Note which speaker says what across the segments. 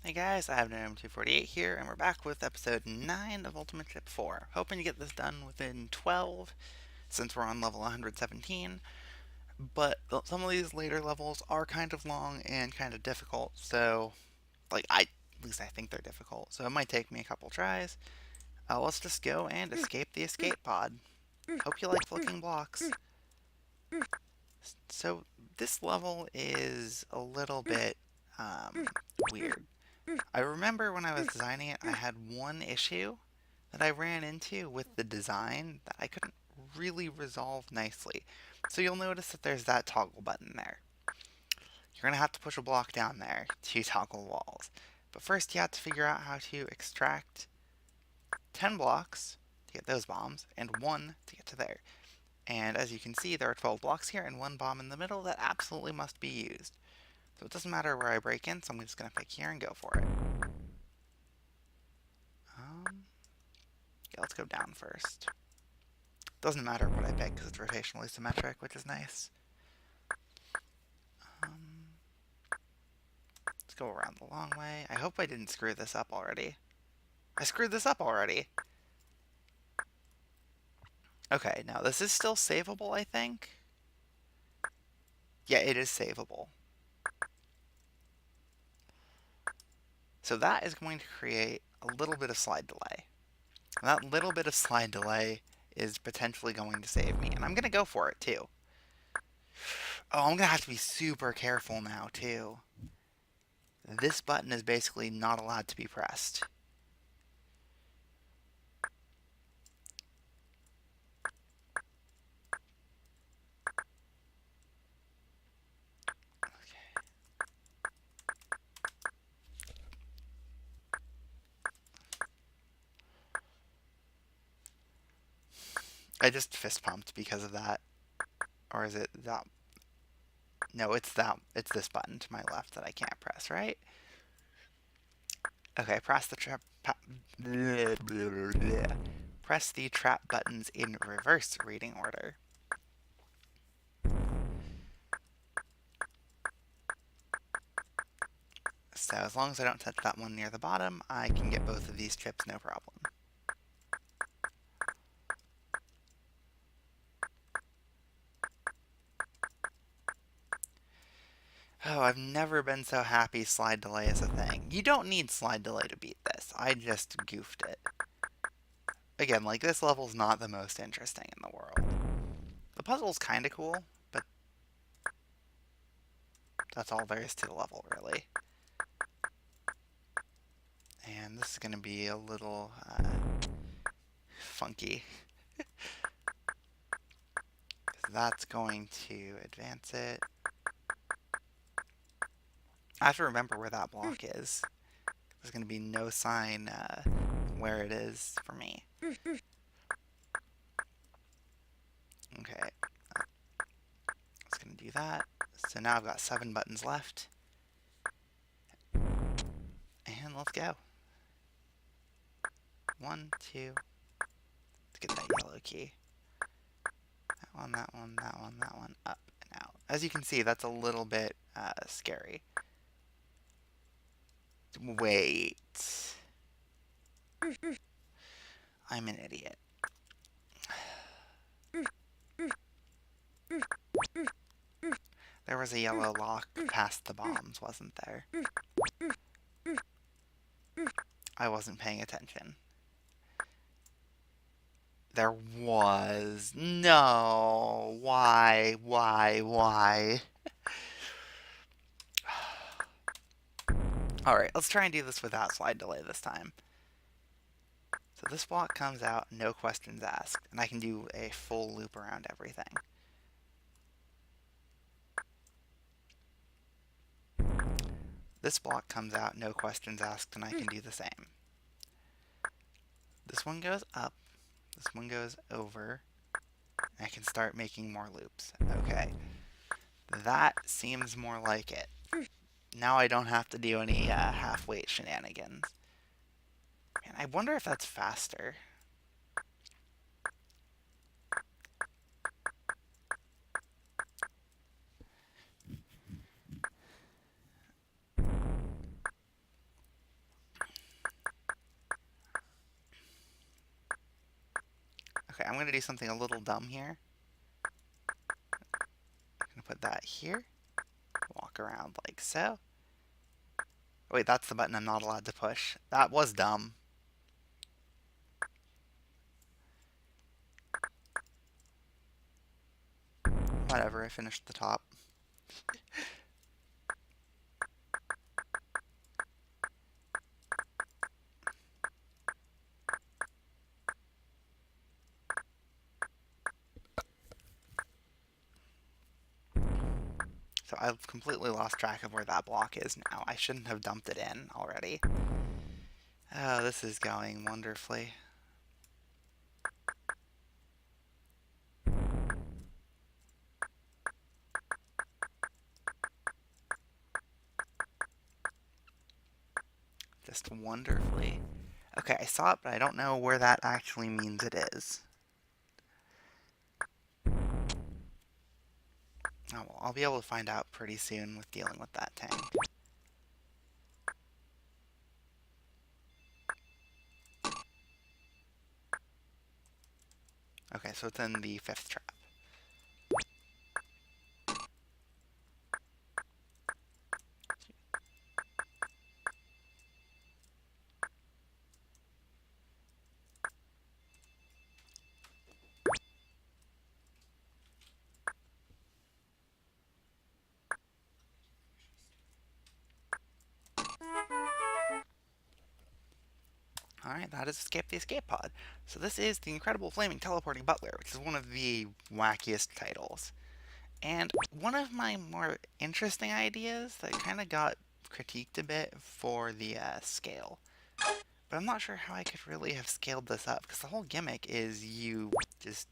Speaker 1: Hey guys, I have NM248 here, and we're back with episode 9 of Ultimate Ship 4. Hoping to get this done within 12, since we're on level 117, but some of these later levels are kind of long and kind of difficult, so, at least I think they're difficult, so it might take me a couple tries. Let's just go and escape the escape pod. Hope you like flicking blocks. So, this level is a little bit, weird. I remember when I was designing it, I had one issue that I ran into with the design that I couldn't really resolve nicely. So you'll notice that there's that toggle button there. You're going to have to push a block down there to toggle walls. But first you have to figure out how to extract 10 blocks to get those bombs, and 1 to get to there. And as you can see, there are 12 blocks here and 1 bomb in the middle that absolutely must be used. So it doesn't matter where I break in, so I'm just going to pick here and go for it. Yeah, let's go down first. Doesn't matter what I pick because it's rotationally symmetric, which is nice. Let's go around the long way. I hope I didn't screw this up already. I screwed this up already. Okay, now this is still savable, I think. Yeah, it is savable. So that is going to create a little bit of slide delay. And that little bit of slide delay is potentially going to save me. And I'm going to go for it, too. Oh, I'm going to have to be super careful now, too. This button is basically not allowed to be pressed. I just fist pumped because of that. Or is it that? No, it's that. It's this button to my left that I can't press, right? Okay, press the trap. Press the trap buttons in reverse reading order. So as long as I don't touch that one near the bottom, I can get both of these chips no problem. Oh, I've never been so happy slide delay is a thing. You don't need slide delay to beat this. I just goofed it. Again, like, this level's not the most interesting in the world. The puzzle's kinda cool, but that's all there is to the level, really. And this is gonna be a little, funky. That's going to advance it. I have to remember where that block is. There's going to be no sign where it is for me. Okay. It's going to do that. So now I've got 7 buttons left. And let's go. 1, 2. Let's get that yellow key. That one, that one, that one, that one. Up and out. As you can see, that's a little bit scary. Wait. I'm an idiot. There was a yellow lock past the bombs, wasn't there? I wasn't paying attention. There was. No. Why? Alright, let's try and do this without slide delay this time. So this block comes out, no questions asked, and I can do a full loop around everything. This block comes out, no questions asked, and I can do the same. This one goes up, this one goes over, and I can start making more loops. Okay, that seems more like it. Now I don't have to do any half-weight shenanigans. Man, I wonder if that's faster. going to do something a little dumb here. I'm going to put that here. Walk around like so. Wait, that's the button I'm not allowed to push. That was dumb. Whatever, I finished the top. So I've completely lost track of where that block is now. I shouldn't have dumped it in already. Oh, this is going wonderfully. Just wonderfully. Okay, I saw it, but I don't know where that actually means it is. Oh, well, I'll be able to find out pretty soon with dealing with that tank. Okay, so it's in the 5th trap. Alright, that is Escape the Escape Pod. So this is the Incredible Flaming Teleporting Butler, which is one of the wackiest titles. And one of my more interesting ideas that kind of got critiqued a bit for the scale. But I'm not sure how I could really have scaled this up, because the whole gimmick is you just,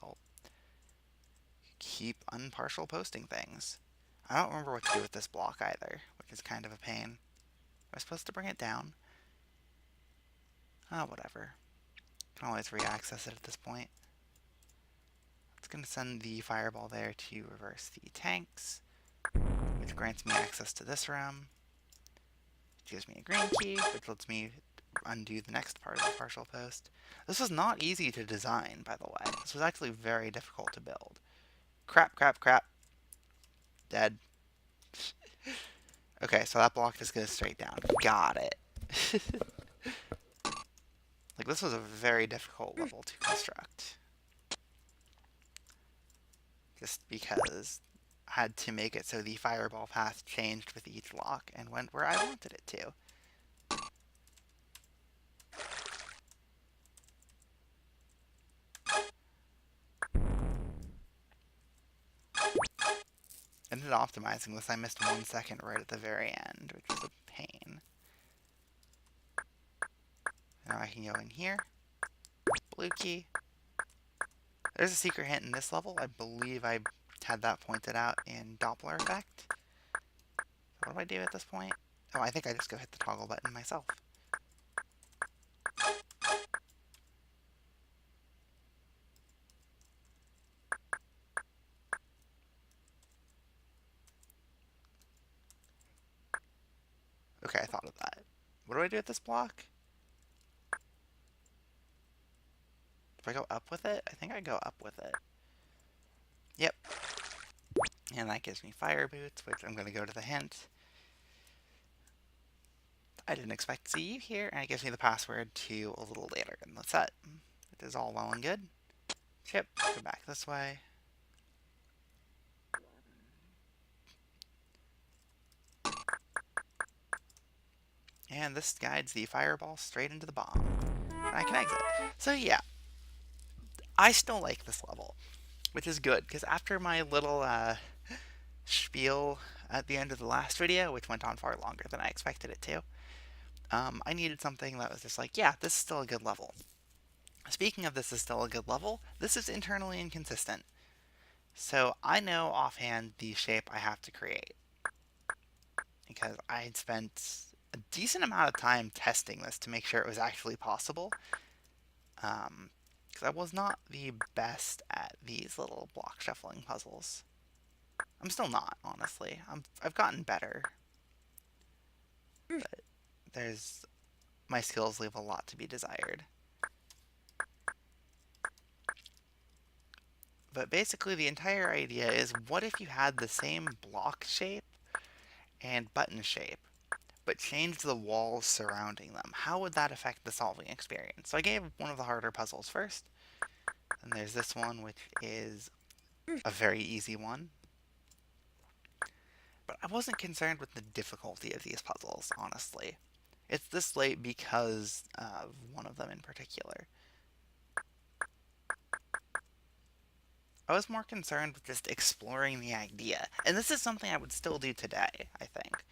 Speaker 1: well, keep unpartial posting things. I don't remember what to do with this block either, which is kind of a pain. Am I supposed to bring it down? Oh, whatever. Can always re-access it at this point. It's going to send the fireball there to reverse the tanks, which grants me access to this room. It gives me a green key, which lets me undo the next part of the partial post. This was not easy to design, by the way. This was actually very difficult to build. Crap, crap, crap. Dead. Okay, so that block just goes straight down. Got it. Like, this was a very difficult level to construct. Just because I had to make it so the fireball path changed with each lock and went where I wanted it to. Ended optimizing this, I missed 1 second right at the very end, which was a pain. Now I can go in here. Blue key. There's a secret hint in this level. I believe I had that pointed out in Doppler effect. So what do I do at this point? Oh, I think I just go hit the toggle button myself. Okay, I thought of that. What do I do with this block? Do I go up with it? I think I go up with it. Yep. And that gives me fire boots, which I'm going to go to the hint. I didn't expect to see you here, and it gives me the password to a little later in the set. It is all well and good. Chip, go back this way. And this guides the fireball straight into the bomb. And I can exit. So yeah, I still like this level, which is good, because after my little spiel at the end of the last video, which went on far longer than I expected it to, I needed something that was just like, yeah, this is still a good level. Speaking of this is still a good level, this is internally inconsistent. So I know offhand the shape I have to create, because I had spent a decent amount of time testing this to make sure it was actually possible. Because I was not the best at these little block shuffling puzzles. I'm still not, honestly. I've gotten better. But my skills leave a lot to be desired. But basically, the entire idea is what if you had the same block shape and button shape, but changed the walls surrounding them? How would that affect the solving experience? So I gave one of the harder puzzles first, and there's this one, which is a very easy one. But I wasn't concerned with the difficulty of these puzzles, honestly. It's this late because of one of them in particular. I was more concerned with just exploring the idea. And this is something I would still do today, I think.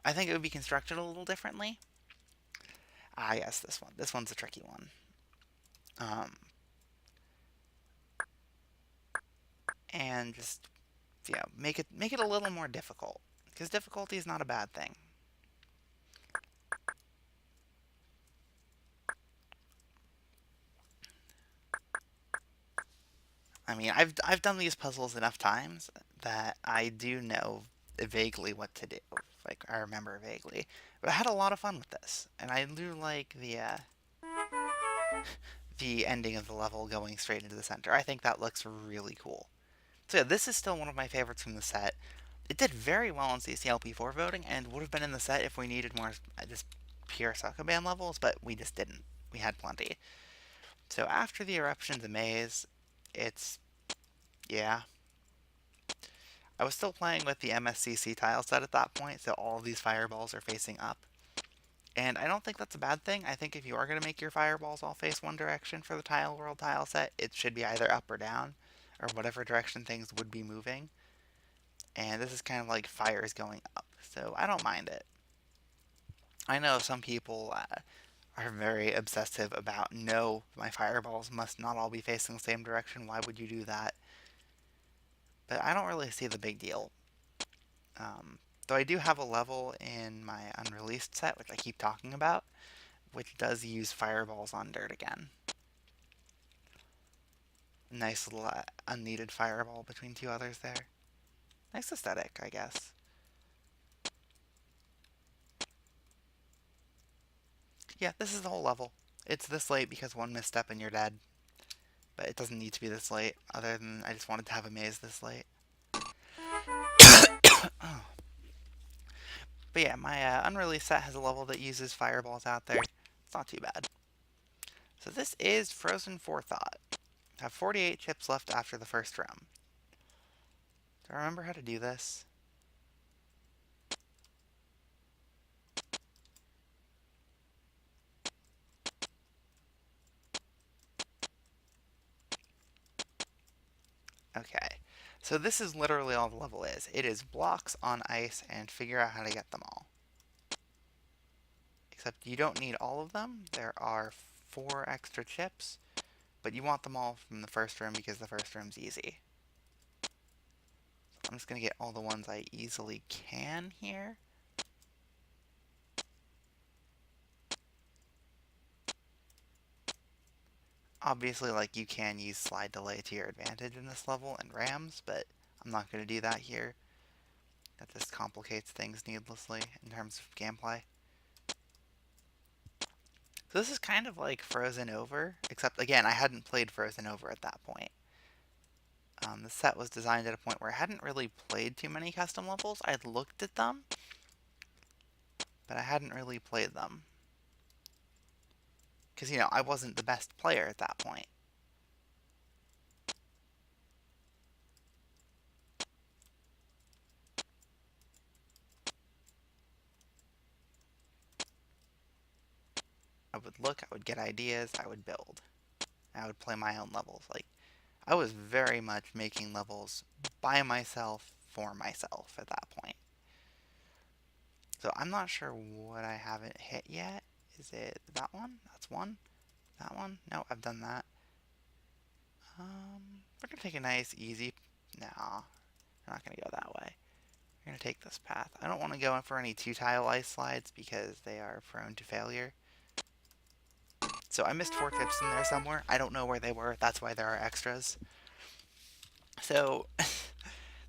Speaker 1: I think it would be constructed a little differently. Ah, yes, this one. This one's a tricky one. And just, make it a little more difficult. Because difficulty is not a bad thing. I mean, I've done these puzzles enough times that I do know vaguely what to do. Like, I remember vaguely. But I had a lot of fun with this. And I do like the ending of the level going straight into the center. I think that looks really cool. So yeah, this is still one of my favorites from the set. It did very well in CCLP4 voting, and would have been in the set if we needed more just pure Sokoban levels, but we just didn't. We had plenty. So after the Eruption, the maze, it's, yeah. I was still playing with the MSCC tile set at that point, so all of these fireballs are facing up. And I don't think that's a bad thing. I think if you are going to make your fireballs all face one direction for the Tile World tile set, it should be either up or down, or whatever direction things would be moving. And this is kind of like fires going up, so I don't mind it. I know some people are very obsessive about, no, my fireballs must not all be facing the same direction. Why would you do that? But I don't really see the big deal. Though I do have a level in my unreleased set, which I keep talking about, which does use fireballs on dirt again. Nice little unneeded fireball between two others there. Nice aesthetic, I guess. Yeah, this is the whole level. It's this late because one misstep and you're dead. But it doesn't need to be this late, other than I just wanted to have a maze this late. Oh. But yeah, my unreleased set has a level that uses fireballs out there. It's not too bad. So this is Frozen Forethought. I have 48 chips left after the first room. Do I remember how to do this? Okay. So this is literally all the level is. It is blocks on ice and figure out how to get them all. Except you don't need all of them. There are 4 extra chips, but you want them all from the first room because the first room's easy. So I'm just going to get all the ones I easily can here. Obviously, like, you can use slide delay to your advantage in this level and rams, but I'm not going to do that here. That just complicates things needlessly in terms of gameplay. So this is kind of like Frozen Over, except, again, I hadn't played Frozen Over at that point. The set was designed at a point where I hadn't really played too many custom levels. I'd looked at them, but I hadn't really played them. Because, I wasn't the best player at that point. I would look, I would get ideas, I would build. I would play my own levels. Like, I was very much making levels by myself, for myself at that point. So I'm not sure what I haven't hit yet. Is it that one? That's one? That one? No, I've done that. We're going to take a nice, easy... No, we're not going to go that way. We're going to take this path. I don't want to go in for any 2-tile ice slides because they are prone to failure. So I missed 4 tips in there somewhere. I don't know where they were. That's why there are extras. So,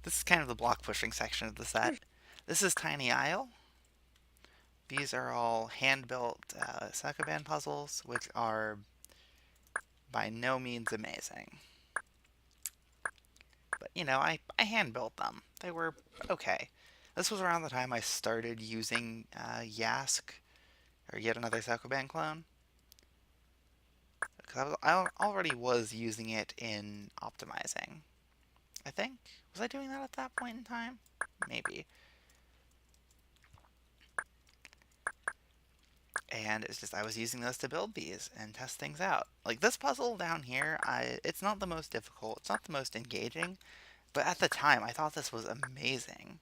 Speaker 1: this is kind of the block pushing section of the set. This is Tiny Isle. These are all hand-built Sokoban puzzles, which are by no means amazing. I hand built them. They were okay. This was around the time I started using Yask, or yet another Sokoban clone. Because I already was using it in optimizing, I think. Was I doing that at that point in time? Maybe. And it's just I was using those to build these and test things out. Like this puzzle down here, it's not the most difficult, it's not the most engaging, but at the time I thought this was amazing.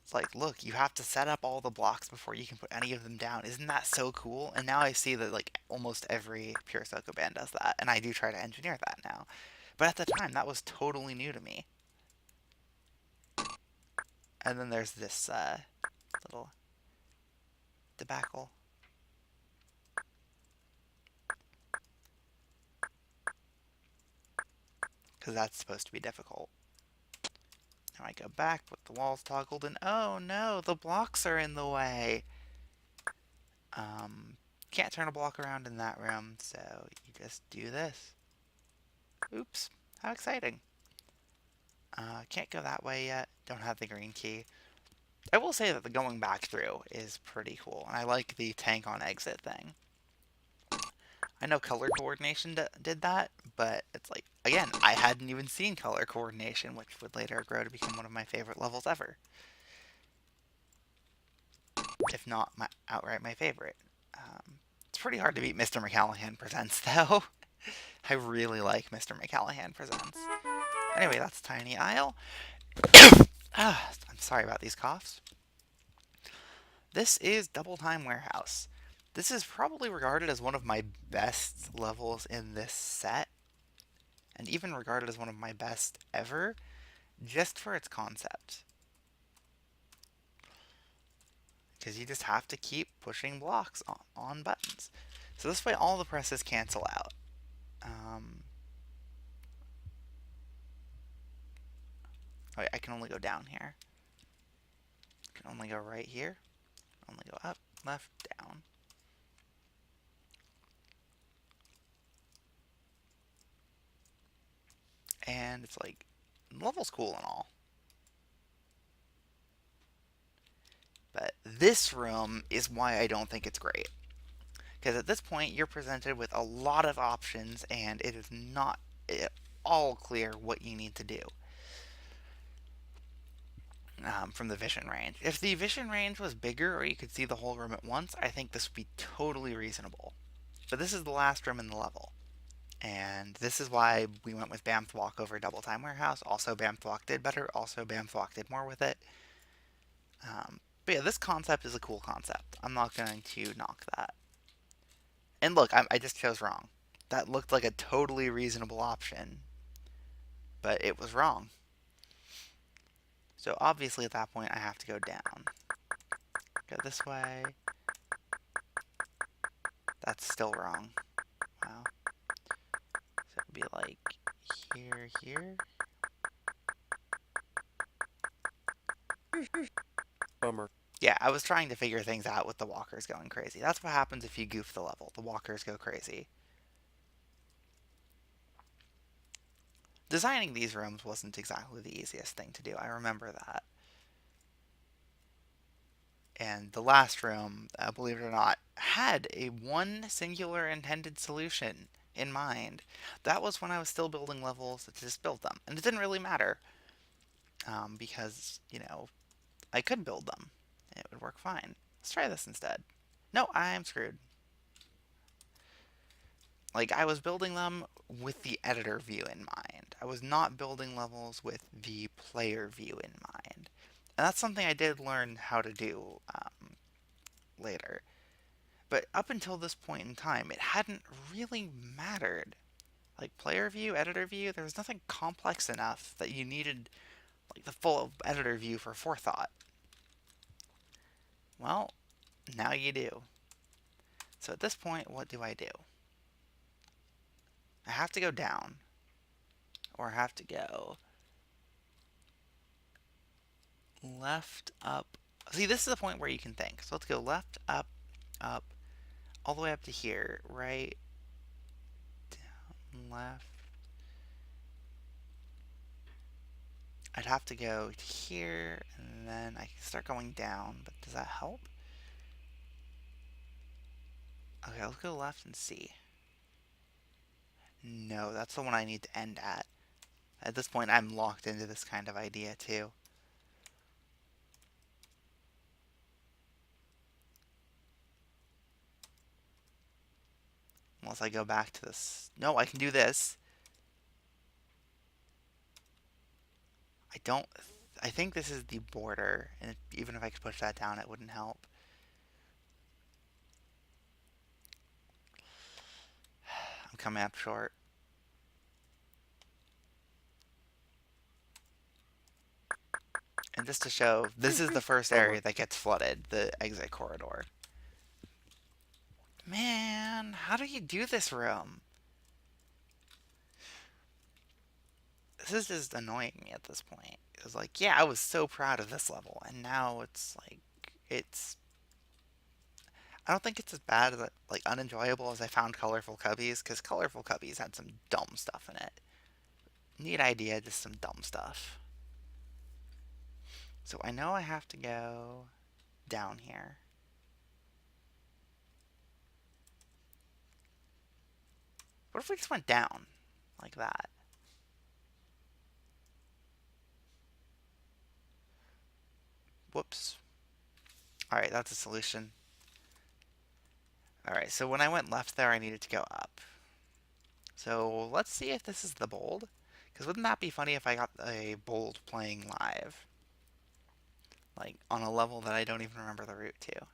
Speaker 1: It's like, look, you have to set up all the blocks before you can put any of them down. Isn't that so cool? And now I see that like almost every pure Sokoban does that, and I do try to engineer that now. But at the time, that was totally new to me. And then there's this little debacle. Because that's supposed to be difficult. Now I go back with the walls toggled, and oh no, the blocks are in the way. Can't turn a block around in that room, so you just do this. Oops, how exciting. Can't go that way yet. Don't have the green key. I will say that the going back through is pretty cool, and I like the tank on exit thing. I know color coordination did that, but it's like, again, I hadn't even seen color coordination, which would later grow to become one of my favorite levels ever. If not outright my favorite. It's pretty hard to beat Mr. McCallahan Presents, though. I really like Mr. McCallahan Presents. Anyway, that's Tiny Isle. I'm sorry about these coughs. This is Double Time Warehouse. This is probably regarded as one of my best levels in this set, and even regarded as one of my best ever, just for its concept. Because you just have to keep pushing blocks on buttons. So this way all the presses cancel out. Oh, I can only go down here. I can only go right here. Only go up, left, down. And it's like, the level's cool and all. But this room is why I don't think it's great. Because at this point, you're presented with a lot of options, and it is not at all clear what you need to do from the vision range. If the vision range was bigger, or you could see the whole room at once, I think this would be totally reasonable. But this is the last room in the level. And this is why we went with Bamth Walk over Double Time Warehouse. Also, Bamth Walk did better. Also, Bamth Walk did more with it. But yeah, this concept is a cool concept. I'm not going to knock that. And look, I just chose wrong. That looked like a totally reasonable option, but it was wrong. So obviously at that point I have to go down. Go this way. That's still wrong. Wow. So it would be like here, here.
Speaker 2: Bummer.
Speaker 1: Yeah, I was trying to figure things out with the walkers going crazy. That's what happens if you goof the level. The walkers go crazy. Designing these rooms wasn't exactly the easiest thing to do. I remember that. And the last room, believe it or not, had a one singular intended solution in mind. That was when I was still building levels to just build them. And it didn't really matter. Because, I could build them. It would work fine. Let's try this instead. No, I'm screwed. Like, I was building them with the editor view in mind. I was not building levels with the player view in mind. And that's something I did learn how to do later. But up until this point in time, it hadn't really mattered. Like, player view, editor view, there was nothing complex enough that you needed, like, the full editor view for Forethought. Well, now you do. So at this point, what do I do? I have to go down. Or I have to go left, up. See, this is the point where you can think. So let's go left, up, all the way up to here. Right, down, left, I'd have to go to here, and then I can start going down, but does that help? Okay, let's go left and see. No, that's the one I need to end at. At this point, I'm locked into this kind of idea, too. Unless I go back to this. No, I can do this. I don't... I think this is the border, and even if I could push that down, it wouldn't help. I'm coming up short. And just to show, this is the first area that gets flooded, the exit corridor. Man, how do you do this room? This is just annoying me at this point. It's like, yeah, I was so proud of this level, and now it's like, it's... I don't think it's as bad as, like, unenjoyable as I found Colorful Cubbies, because Colorful Cubbies had some dumb stuff in it. Neat idea, just some dumb stuff. So I know I have to go down here. What if we just went down? Like that. Whoops. Alright, that's a solution. Alright, so when I went left there, I needed to go up. So let's see if this is the bold. Because wouldn't that be funny if I got a bold playing live? Like, on a level that I don't even remember the route to.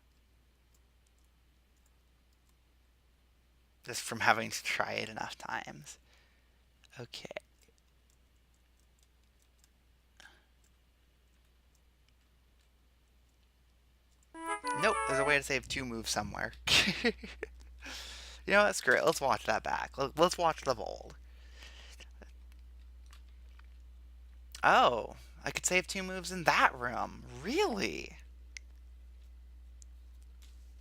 Speaker 1: Just from having to try it enough times. Okay. Nope, there's a way to save 2 moves somewhere. You know what, screw it, let's watch that back. Let's watch the bold. Oh, I could save 2 moves in that room. Really?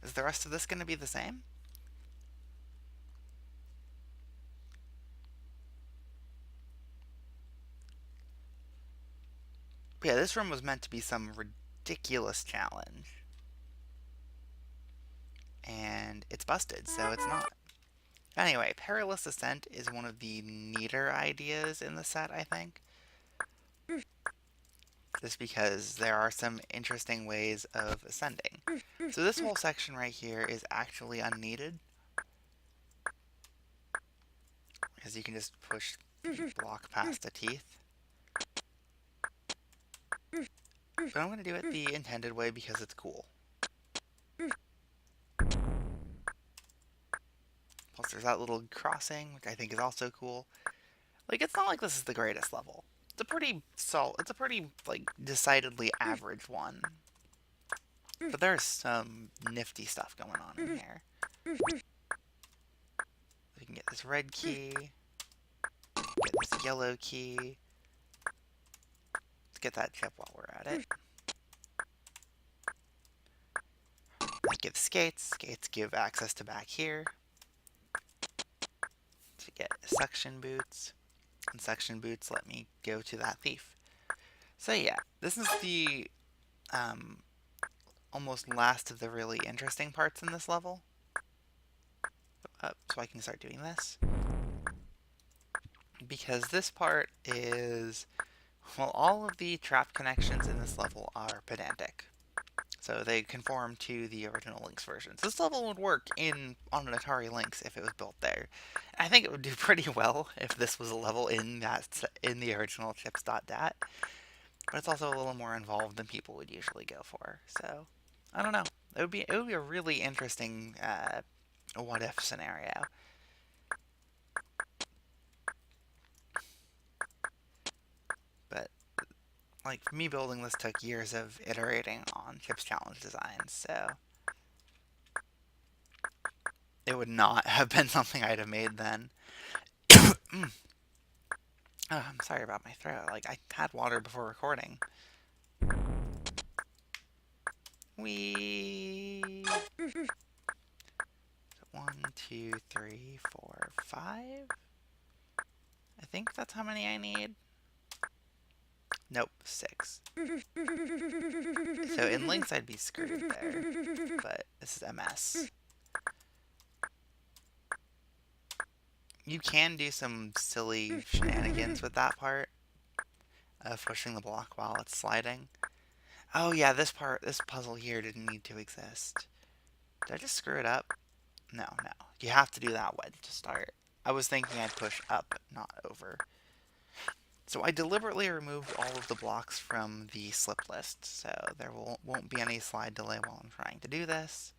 Speaker 1: Is the rest of this going to be the same? But yeah, this room was meant to be some ridiculous challenge. And it's busted, so it's not. Anyway, Perilous Ascent is one of the neater ideas in the set, I think. Just because there are some interesting ways of ascending. So this whole section right here is actually unneeded. Because you can just push the block past the teeth. But I'm going to do it the intended way because it's cool. Plus there's that little crossing, which I think is also cool. Like, it's not like this is the greatest level. It's a pretty, like, decidedly average one. But there's some nifty stuff going on in here. We can get this red key. Get this yellow key. Let's get that chip while we're at it. That gives skates. Skates give access to back here. To get suction boots. And suction boots let me go to that thief. So yeah, this is the almost last of the really interesting parts in this level. So I can start doing this. Because this part is... Well, all of the trap connections in this level are pedantic. So they conform to the original Lynx versions. This level would work on an Atari Lynx if it was built there. I think it would do pretty well if this was a level in the original chips.dat. But it's also a little more involved than people would usually go for. So, I don't know. It would be a really interesting what if scenario. But like, me building this took years of iterating on Chips Challenge designs, so it would not have been something I'd have made then. Oh, I'm sorry about my throat. Like, I had water before recording. Wee. 1, 2, 3, 4, 5. I think that's how many I need. Nope. 6. So in links I'd be screwed there, but this is a mess. You can do some silly shenanigans with that part of pushing the block while it's sliding. Oh yeah, this puzzle here didn't need to exist. Did I just screw it up? No, no. You have to do that one to start. I was thinking I'd push up, not over. So I deliberately removed all of the blocks from the slip list, so there won't be any slide delay while I'm trying to do this.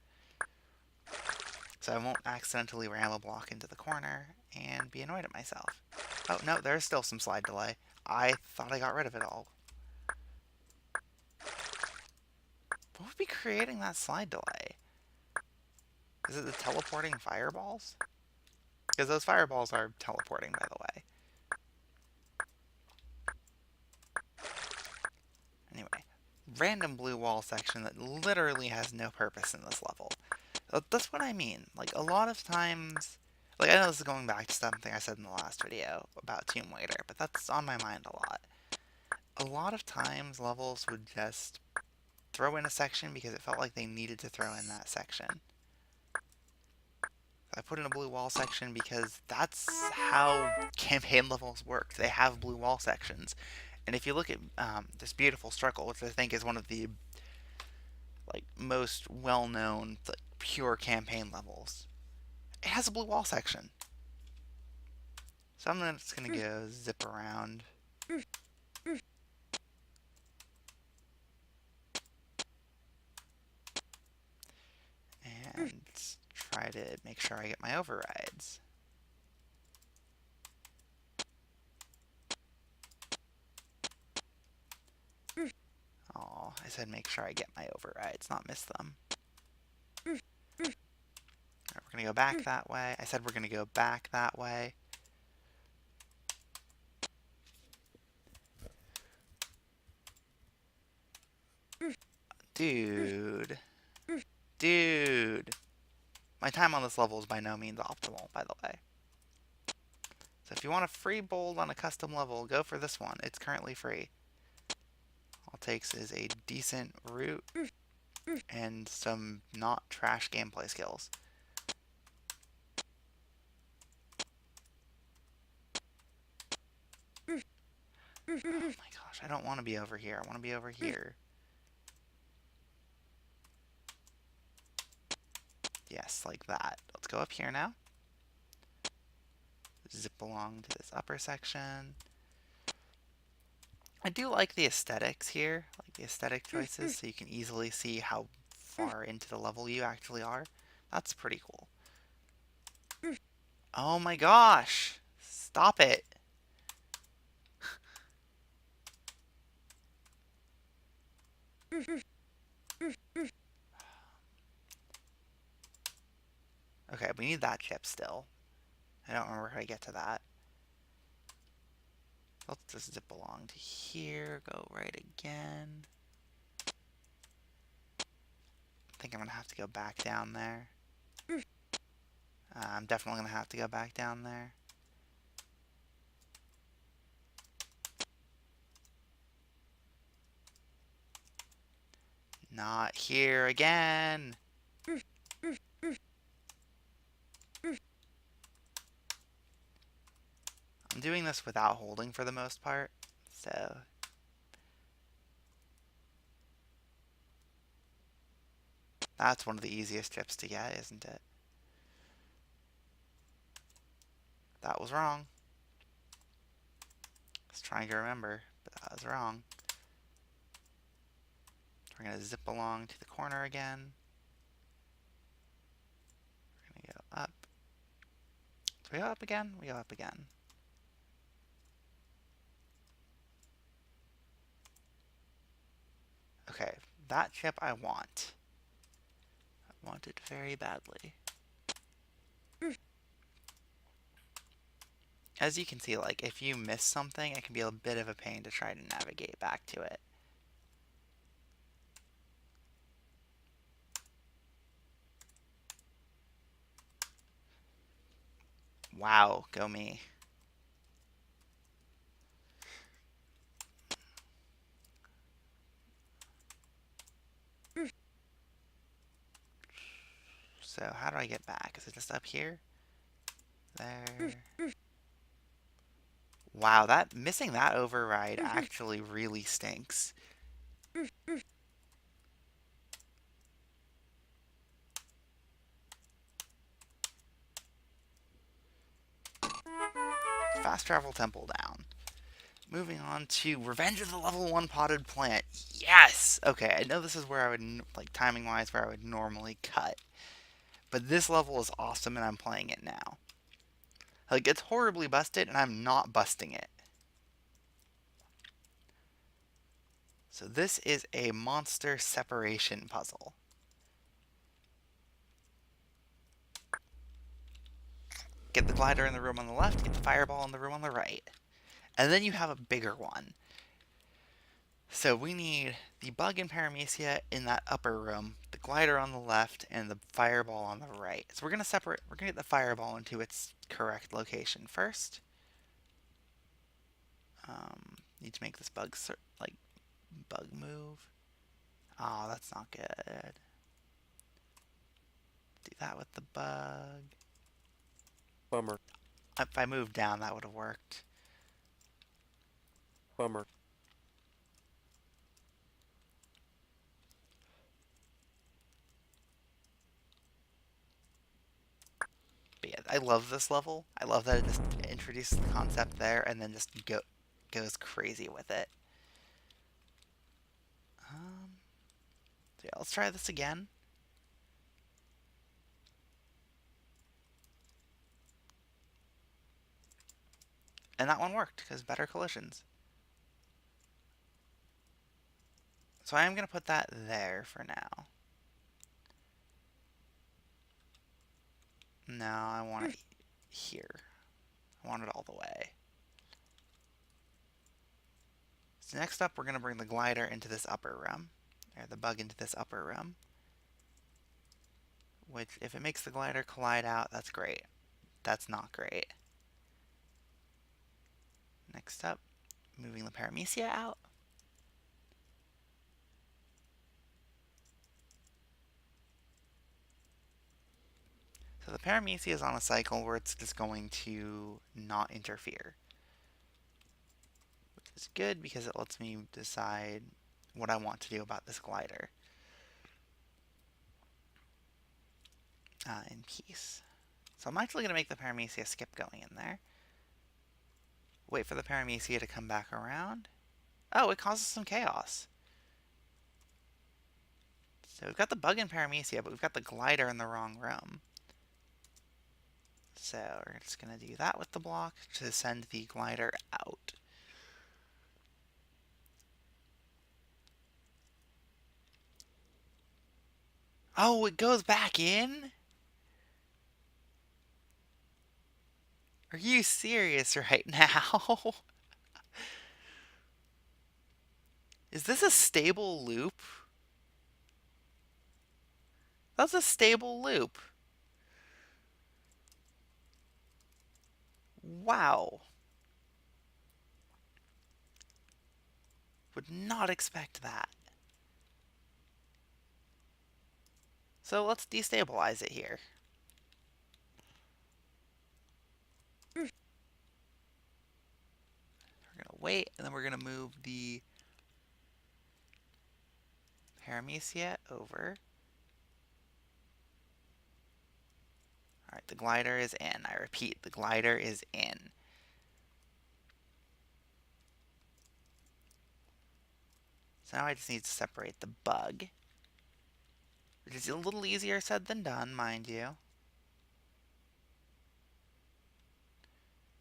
Speaker 1: So I won't accidentally ram a block into the corner and be annoyed at myself. Oh, no, there's still some slide delay. I thought I got rid of it all. What would be creating that slide delay? Is it the teleporting fireballs? Because those fireballs are teleporting, by the way. Anyway, random blue wall section that literally has no purpose in this level. That's what I mean. Like, a lot of times... Like, I know this is going back to something I said in the last video about Tomb Raider, but that's on my mind a lot. A lot of times, levels would just throw in a section because it felt like they needed to throw in that section. I put in a blue wall section because that's how campaign levels work. They have blue wall sections. And if you look at this beautiful struggle, which I think is one of the most well-known pure campaign levels, it has a blue wall section. So I'm just going to go zip around. And try to make sure I get my overrides. Oh, I said make sure I get my overrides, not miss them. Alright, we're going to go back that way. I said we're going to go back that way. Dude. Dude. My time on this level is by no means optimal, by the way. So if you want a free bold on a custom level, go for this one. It's currently free. All it takes is a decent route and some not trash gameplay skills. Oh my gosh, I don't want to be over here. I want to be over here. Yes, like that. Let's go up here now. Zip along to this upper section. I do like the aesthetics here, like the aesthetic choices, so you can easily see how far into the level you actually are. That's pretty cool. Oh my gosh! Stop it! Okay, we need that chip still. I don't remember how to get to that. Let's just zip along to here, go right again. I think I'm gonna have to go back down there. I'm definitely gonna have to go back down there. Not here again! I'm doing this without holding for the most part, so... That's one of the easiest chips to get, isn't it? That was wrong. I was trying to remember, but that was wrong. We're going to zip along to the corner again. We're going to go up. Do we go up again? We go up again. Okay, that chip I want. I want it very badly. As you can see, like, if you miss something, it can be a bit of a pain to try to navigate back to it. Wow, go me. So how do I get back? Is it just up here? There. Wow, that missing that override actually really stinks. Fast travel temple down. Moving on to Revenge of the Level 1 Potted Plant. Yes! Okay, I know this is where I would, like, timing-wise, where I would normally cut. But this level is awesome, and I'm playing it now. Like, it's horribly busted, and I'm not busting it. So this is a monster separation puzzle. Get the glider in the room on the left, get the fireball in the room on the right. And then you have a bigger one. So we need the bug and paramecia in that upper room, the glider on the left, and the fireball on the right. So we're gonna get the fireball into its correct location first. Need to make this bug bug move. Oh, that's not good. Do that with the bug.
Speaker 2: Bummer.
Speaker 1: If I moved down, that would have worked.
Speaker 2: Bummer.
Speaker 1: But yeah, I love this level. I love that it just introduces the concept there and then just goes crazy with it. So yeah, let's try this again. And that one worked, because better collisions. So I am going to put that there for now. No, I want it here. I want it all the way. So next up, we're going to bring the glider into this upper room. Or the bug into this upper room. Which, if it makes the glider collide out, that's great. That's not great. Next up, moving the paramecia out. So the paramecia is on a cycle where it's just going to not interfere. Which is good because it lets me decide what I want to do about this glider. In peace. So I'm actually going to make the paramecia skip going in there. Wait for the paramecia to come back around. Oh, it causes some chaos. So we've got the bug in paramecia, but we've got the glider in the wrong room. So we're just going to do that with the block to send the glider out. Oh, it goes back in? Are you serious right now? Is this a stable loop? That's a stable loop. Wow. Would not expect that. So let's destabilize it here. We're going to wait, and then we're going to move the paramecia over. Alright, the glider is in. I repeat, the glider is in. So now I just need to separate the bug. Which is a little easier said than done, mind you.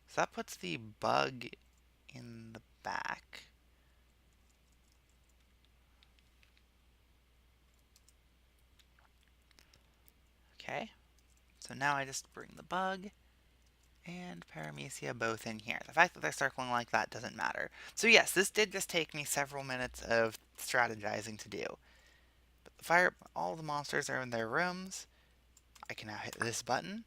Speaker 1: So that puts the bug in the back. Okay. So now I just bring the bug and paramecia both in here. The fact that they're circling like that doesn't matter. So yes, this did just take me several minutes of strategizing to do. But all the monsters are in their rooms. I can now hit this button.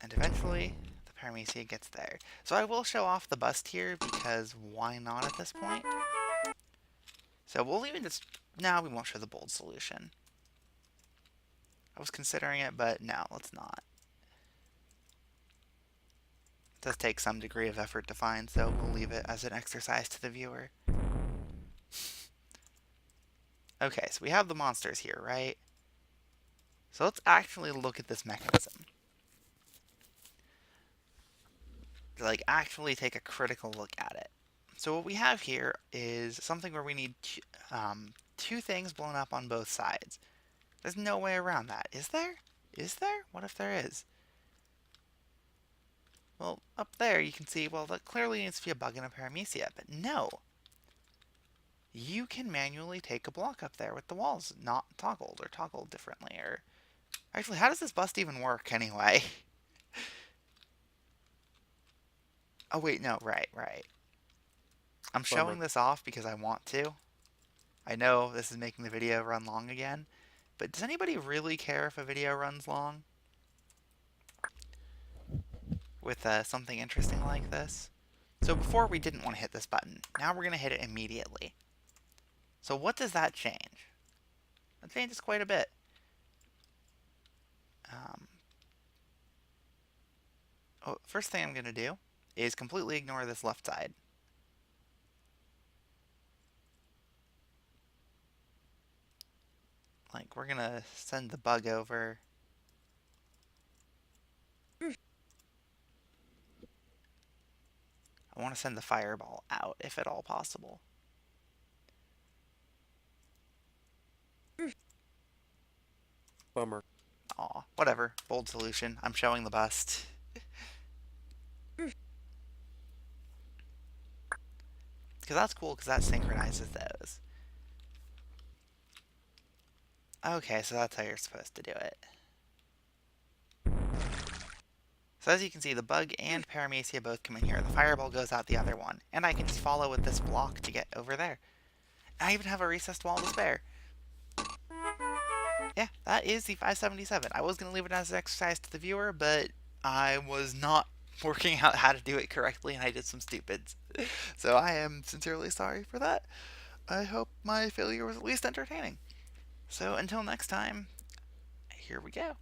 Speaker 1: And eventually, the paramecia gets there. So I will show off the bust here, because why not at this point? So we'll even just... No, we won't show the bold solution. I was considering it, but no, let's not. It does take some degree of effort to find, so we'll leave it as an exercise to the viewer. Okay, so we have the monsters here, right? So let's actually look at this mechanism. Like, actually take a critical look at it. So what we have here is something where we need two things blown up on both sides. There's no way around that. Is there? Is there? What if there is? Well, up there you can see, well, that clearly needs to be a bug in a paramecia, but no. You can manually take a block up there with the walls not toggled or toggled differently. Or actually, how does this bust even work anyway? Oh wait, no, right. I'm showing
Speaker 2: Bummer.
Speaker 1: this off because I want to. I know this is making the video run long again, but does anybody really care if a video runs long with something interesting like this? So before we didn't want to hit this button. Now we're going to hit it immediately. So what does that change? That changes quite a bit. Um, First thing I'm going to do is completely ignore this left side. Like, we're going to send the bug over. I want to send the fireball out, if at all possible.
Speaker 2: Bummer.
Speaker 1: Aw, whatever. Bold solution. I'm showing the bust. Because that's cool, because that synchronizes those. Okay, so that's how you're supposed to do it. So as you can see, the bug and paramecia both come in here. The fireball goes out the other one. And I can just follow with this block to get over there. I even have a recessed wall to spare. Yeah, that is the 577. I was going to leave it as an exercise to the viewer, but I was not working out how to do it correctly, and I did some stupids. So I am sincerely sorry for that. I hope my failure was at least entertaining. So until next time, here we go.